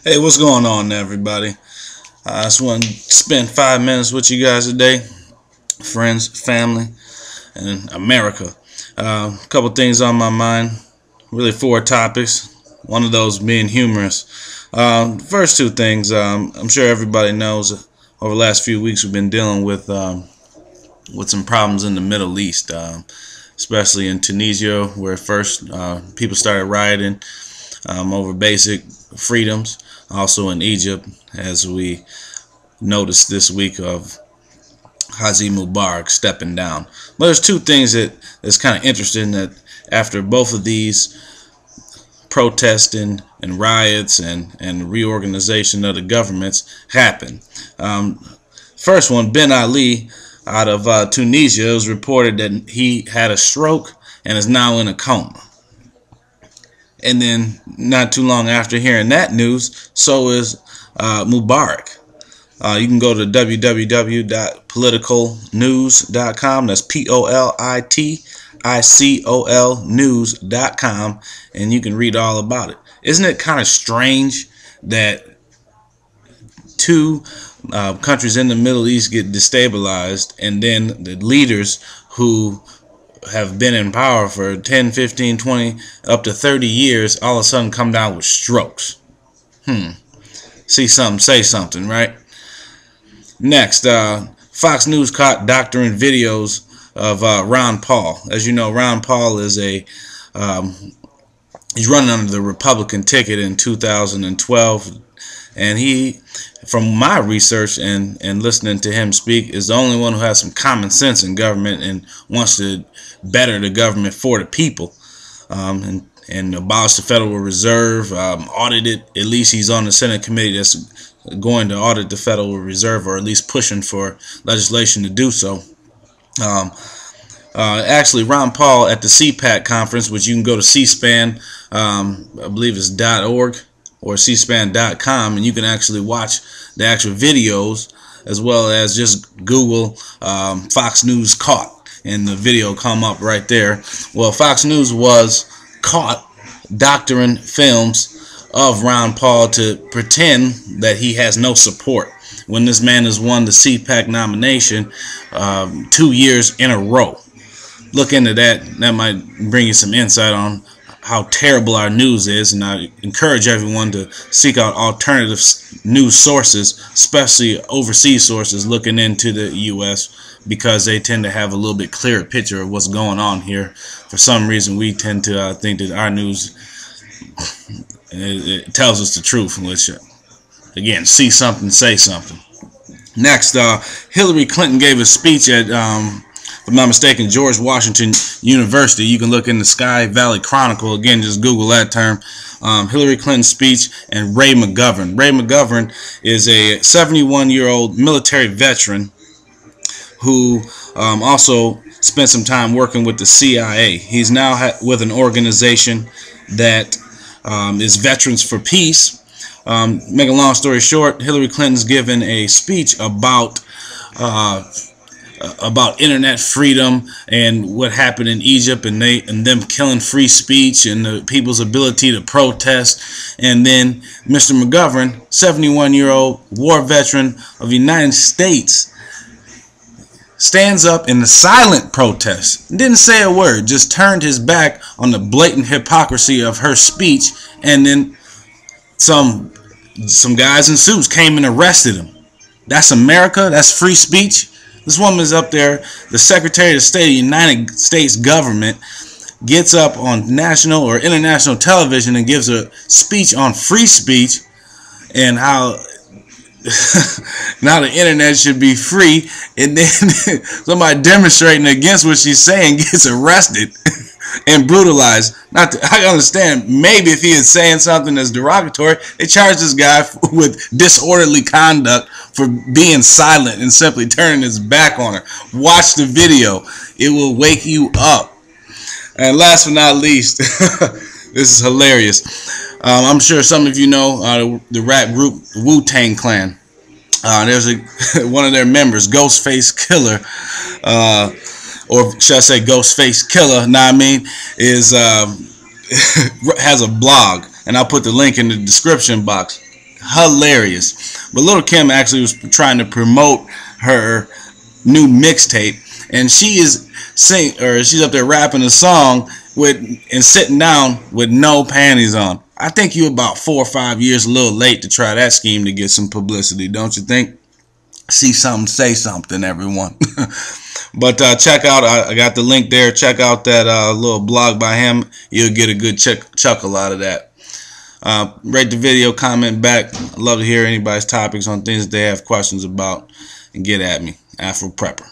Hey, what's going on, everybody? I just want to spend 5 minutes with you guys today, friends, family, and America. A couple things on my mind, really four topics. One of those being humorous. First two things, I'm sure everybody knows. Over the last few weeks, we've been dealing with some problems in the Middle East, especially in Tunisia, where first people started rioting over basic freedoms. Also in Egypt, as we noticed this week of Hosni Mubarak stepping down. But there's two things that's kind of interesting that after both of these protesting and riots and reorganization of the governments happened. First one, Ben Ali out of Tunisia, it was reported that he had a stroke and is now in a coma. And then not too long after hearing that news, so is Mubarak. You can go to www.politicalnews.com. That's POLITICOL news.com, and you can read all about it. Isn't it kind of strange that two countries in the Middle East get destabilized, and then the leaders who have been in power for 10, 15, 20, up to 30 years, all of a sudden come down with strokes? See something, say something, right? Next, Fox News caught doctoring videos of Ron Paul. As you know, Ron Paul is he's running under the Republican ticket in 2012, and he, from my research and listening to him speak, is the only one who has some common sense in government and wants to better the government for the people, and abolish the Federal Reserve, audit it. At least he's on the Senate committee that's going to audit the Federal Reserve, or at least pushing for legislation to do so. Actually, Ron Paul at the CPAC conference, which you can go to C-SPAN, I believe it's .org or cspan.com, and you can actually watch the actual videos, as well as just Google Fox News caught, and the video come up right there. Well, Fox News was caught doctoring films of Ron Paul to pretend that he has no support when this man has won the CPAC nomination 2 years in a row. Look into that. That might bring you some insight on how terrible our news is, and I encourage everyone to seek out alternative news sources, especially overseas sources looking into the U.S., because they tend to have a little bit clearer picture of what's going on here. For some reason, we tend to think that our news it tells us the truth, which, again, see something, say something. Next, Hillary Clinton gave a speech at if I'm not mistaken, George Washington University. You can look in the Sky Valley Chronicle. Again, just Google that term. Hillary Clinton's speech and Ray McGovern. Ray McGovern is a 71-year-old military veteran who also spent some time working with the CIA. He's now with an organization that is Veterans for Peace. Make a long story short, Hillary Clinton's given a speech about internet freedom and what happened in Egypt, and them killing free speech and the people's ability to protest. And then Mr. McGovern, 71-year-old war veteran of the United States, stands up in the silent protest, didn't say a word, just turned his back on the blatant hypocrisy of her speech, and then some guys in suits came and arrested him. That's America. That's free speech. This woman is up there, the Secretary of State of the United States government, gets up on national or international television and gives a speech on free speech and how now the internet should be free, and then somebody demonstrating against what she's saying gets arrested and brutalized. I understand, maybe if he is saying something that's derogatory, they charge this guy with disorderly conduct for being silent and simply turning his back on her. Watch the video. It will wake you up. And last but not least, this is hilarious. I'm sure some of you know the rap group Wu-Tang Clan. There's one of their members, Ghostface Killer, or should I say Ghostface Killer, is has a blog, and I'll put the link in the description box. hilarious. But Lil' Kim actually was trying to promote her new mixtape, and she's up there rapping a song and sitting down with no panties on. I think you about 4 or 5 years a little late to try that scheme to get some publicity, don't you think? See something, say something, everyone. But check out, I got the link there. Check out that little blog by him. You'll get a good chuckle out of that. Rate the video, comment back. I'd love to hear anybody's topics on things that they have questions about, and get at me. Afro Prepper.